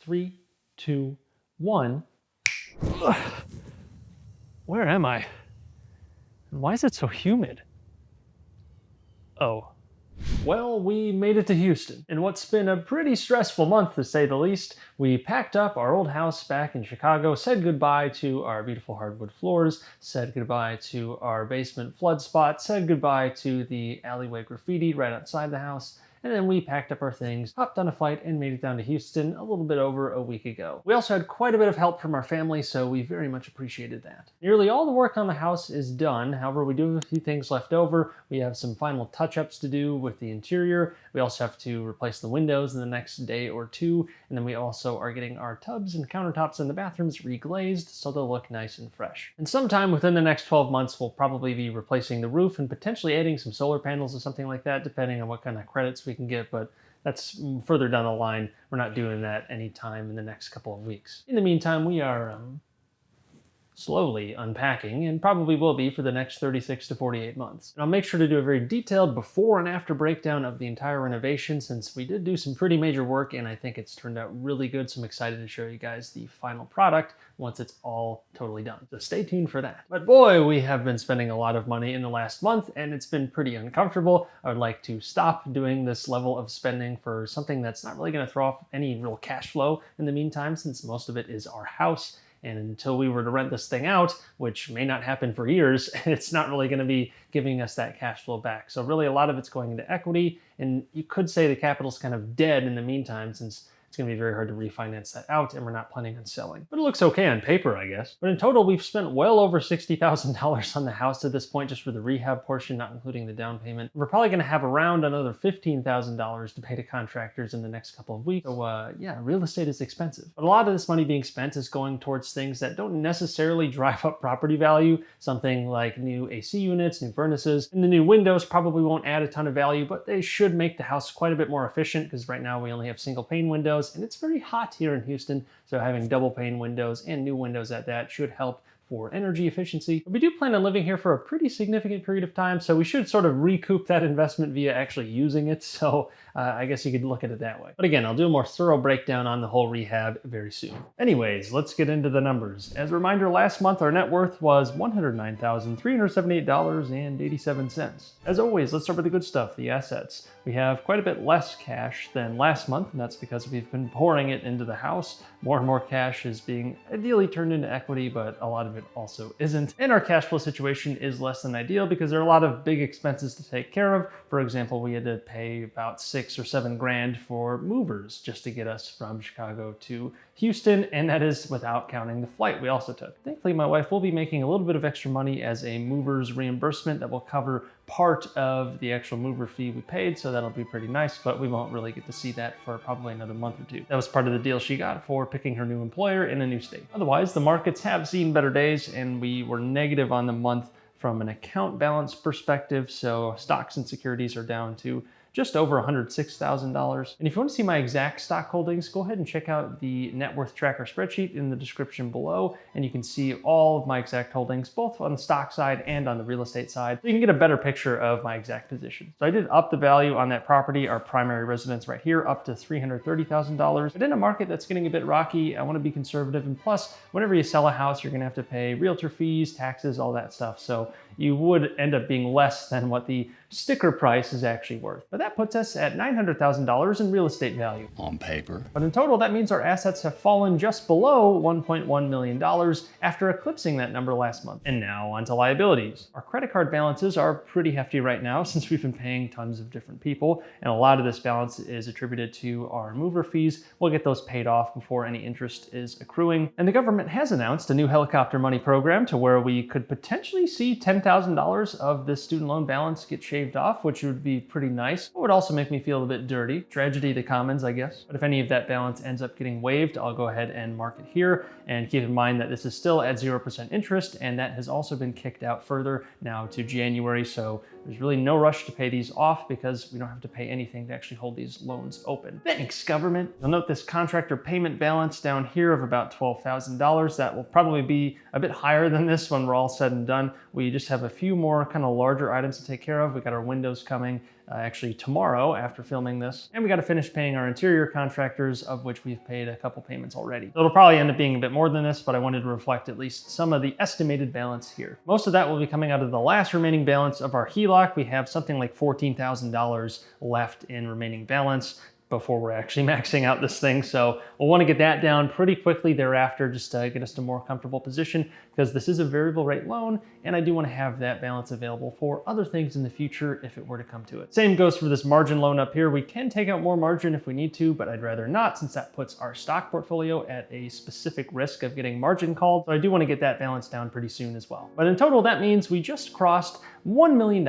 3, 2, 1. Where am I? And why is it so humid? Oh. Well, we made it to Houston. In what's been a pretty stressful month, to say the least, we packed up our old house back in Chicago, said goodbye to our beautiful hardwood floors, said goodbye to our basement flood spot, said goodbye to the alleyway graffiti right outside the house, and then we packed up our things, hopped on a flight, and made it down to Houston a little bit over a week ago. We also had quite a bit of help from our family, so we very much appreciated that. Nearly all the work on the house is done. However, we do have a few things left over. We have some final touch-ups to do with the interior. We also have to replace the windows in the next day or two, and then we also are getting our tubs and countertops in the bathrooms reglazed so they'll look nice and fresh. And sometime within the next 12 months, we'll probably be replacing the roof and potentially adding some solar panels or something like that, depending on what kind of credits we can get, but that's further down the line. We're not doing that anytime in the next couple of weeks. In the meantime, we are slowly unpacking, and probably will be for the next 36 to 48 months. And I'll make sure to do a very detailed before and after breakdown of the entire renovation, since we did do some pretty major work and I think it's turned out really good, so I'm excited to show you guys the final product once it's all totally done. So stay tuned for that. But boy, we have been spending a lot of money in the last month and it's been pretty uncomfortable. I would like to stop doing this level of spending for something that's not really going to throw off any real cash flow in the meantime, since most of it is our house. And until we were to rent this thing out, which may not happen for years, it's not really going to be giving us that cash flow back. So really a lot of it's going into equity, and you could say the capital's kind of dead in the meantime, since it's going to be very hard to refinance that out, and we're not planning on selling. But it looks okay on paper, I guess. But in total, we've spent well over $60,000 on the house to this point, just for the rehab portion, not including the down payment. We're probably going to have around another $15,000 to pay to contractors in the next couple of weeks. So yeah, real estate is expensive. But a lot of this money being spent is going towards things that don't necessarily drive up property value. Something like new AC units, new furnaces, and the new windows probably won't add a ton of value, but they should make the house quite a bit more efficient, because right now we only have single pane windows, and it's very hot here in Houston, so having double pane windows and new windows at that should help for energy efficiency. But we do plan on living here for a pretty significant period of time, so we should sort of recoup that investment via actually using it. So I guess you could look at it that way. But again, I'll do a more thorough breakdown on the whole rehab very soon. Anyways, let's get into the numbers. As a reminder, last month our net worth was $109,378.87. As always, let's start with the good stuff, the assets. We have quite a bit less cash than last month, and that's because we've been pouring it into the house. More and more cash is being ideally turned into equity, but a lot of it also isn't. And our cash flow situation is less than ideal because there are a lot of big expenses to take care of. For example, we had to pay about $6 or $7 grand for movers just to get us from Chicago to Houston, and that is without counting the flight we also took. Thankfully, my wife will be making a little bit of extra money as a mover's reimbursement that will cover part of the actual mover fee we paid, so that'll be pretty nice, but we won't really get to see that for probably another month or two. That was part of the deal she got for picking her new employer in a new state. Otherwise, the markets have seen better days, and we were negative on the month from an account balance perspective, so stocks and securities are down to just over $106,000. And if you want to see my exact stock holdings, go ahead and check out the net worth tracker spreadsheet in the description below, and you can see all of my exact holdings, both on the stock side and on the real estate side, so you can get a better picture of my exact position. So I did up the value on that property, our primary residence right here, up to $330,000. But in a market that's getting a bit rocky, I want to be conservative, and plus, whenever you sell a house, you're going to have to pay realtor fees, taxes, all that stuff. So you would end up being less than what the sticker price is actually worth. But that puts us at $900,000 in real estate value. On paper. But in total, that means our assets have fallen just below $1.1 million after eclipsing that number last month. And now onto liabilities. Our credit card balances are pretty hefty right now since we've been paying tons of different people, and a lot of this balance is attributed to our mover fees. We'll get those paid off before any interest is accruing. And the government has announced a new helicopter money program to where we could potentially see $10,000 of this student loan balance get shaved off, which would be pretty nice. It would also make me feel a bit dirty. Tragedy of the commons, I guess. But if any of that balance ends up getting waived, I'll go ahead and mark it here. And keep in mind that this is still at 0% interest, and that has also been kicked out further now to January. So there's really no rush to pay these off because we don't have to pay anything to actually hold these loans open. Thanks, government. You'll note this contractor payment balance down here of about $12,000. That will probably be a bit higher than this when we're all said and done. We just have a few more kind of larger items to take care of. We got our windows coming, actually tomorrow after filming this. And we got to finish paying our interior contractors, of which we've paid a couple payments already. So it'll probably end up being a bit more than this, but I wanted to reflect at least some of the estimated balance here. Most of that will be coming out of the last remaining balance of our HELOC. We have something like $14,000 left in remaining balance before we're actually maxing out this thing. So we'll want to get that down pretty quickly thereafter, just to get us to a more comfortable position, because this is a variable rate loan and I do want to have that balance available for other things in the future if it were to come to it. Same goes for this margin loan up here. We can take out more margin if we need to, but I'd rather not, since that puts our stock portfolio at a specific risk of getting margin called. So I do want to get that balance down pretty soon as well. But in total, that means we just crossed $1 million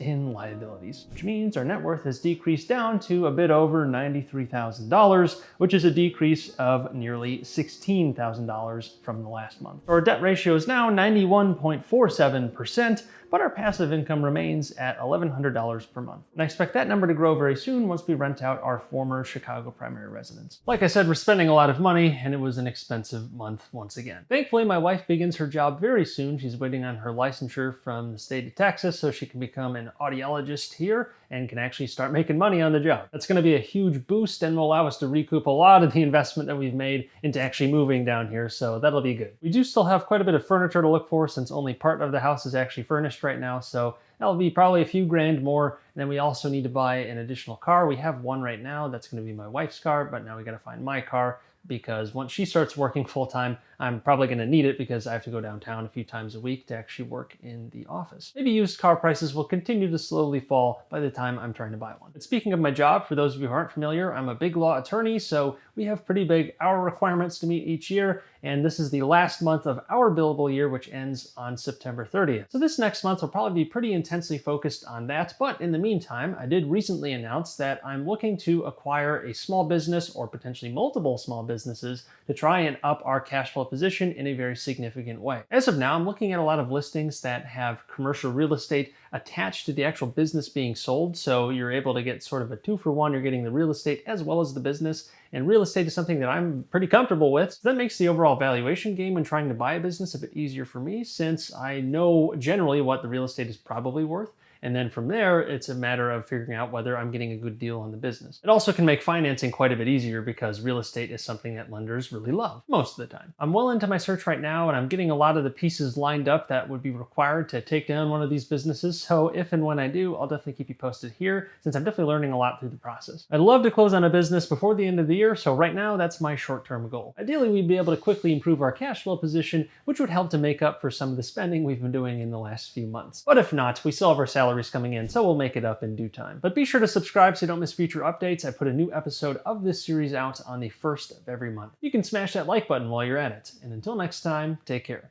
in liabilities, which means our net worth has decreased down to a bit over $93,000, which is a decrease of nearly $16,000 from the last month. Our debt ratio is now 91.47%, but our passive income remains at $1,100 per month. And I expect that number to grow very soon once we rent out our former Chicago primary residence. Like I said, we're spending a lot of money, and it was an expensive month once again. Thankfully, my wife begins her job very soon. She's waiting on her licensure from the state of Texas so she can become an audiologist here and can actually start making money on the job. That's going to be a huge boost and will allow us to recoup a lot of the investment that we've made into actually moving down here, so that'll be good. We do still have quite a bit of furniture to look for, since only part of the house is actually furnished right now, so that'll be probably a few grand more. And then we also need to buy an additional car. We have one right now that's going to be my wife's car, but now we got to find my car, because once she starts working full-time, I'm probably going to need it, because I have to go downtown a few times a week to actually work in the office. Maybe used car prices will continue to slowly fall by the time I'm trying to buy one. But speaking of my job, for those of you who aren't familiar, I'm a big law attorney, so we have pretty big hour requirements to meet each year, and this is the last month of our billable year, which ends on September 30th. So this next month will probably be pretty intensely focused on that, but in the meantime, I did recently announce that I'm looking to acquire a small business, or potentially multiple small businesses, to try and up our cash flow position in a very significant way. As of now, I'm looking at a lot of listings that have commercial real estate attached to the actual business being sold, so you're able to get sort of a 2-for-1. You're getting the real estate as well as the business, and real estate is something that I'm pretty comfortable with. So that makes the overall valuation game when trying to buy a business a bit easier for me, since I know generally what the real estate is probably worth. And then from there, it's a matter of figuring out whether I'm getting a good deal on the business. It also can make financing quite a bit easier, because real estate is something that lenders really love most of the time. I'm well into my search right now, and I'm getting a lot of the pieces lined up that would be required to take down one of these businesses. So if and when I do, I'll definitely keep you posted here, since I'm definitely learning a lot through the process. I'd love to close on a business before the end of the year, so right now that's my short-term goal. Ideally, we'd be able to quickly improve our cash flow position, which would help to make up for some of the spending we've been doing in the last few months. But if not, we still have our salaries coming in, so we'll make it up in due time. But be sure to subscribe so you don't miss future updates. I put a new episode of this series out on the 1st of every month. You can smash that like button while you're at it. And until next time, take care.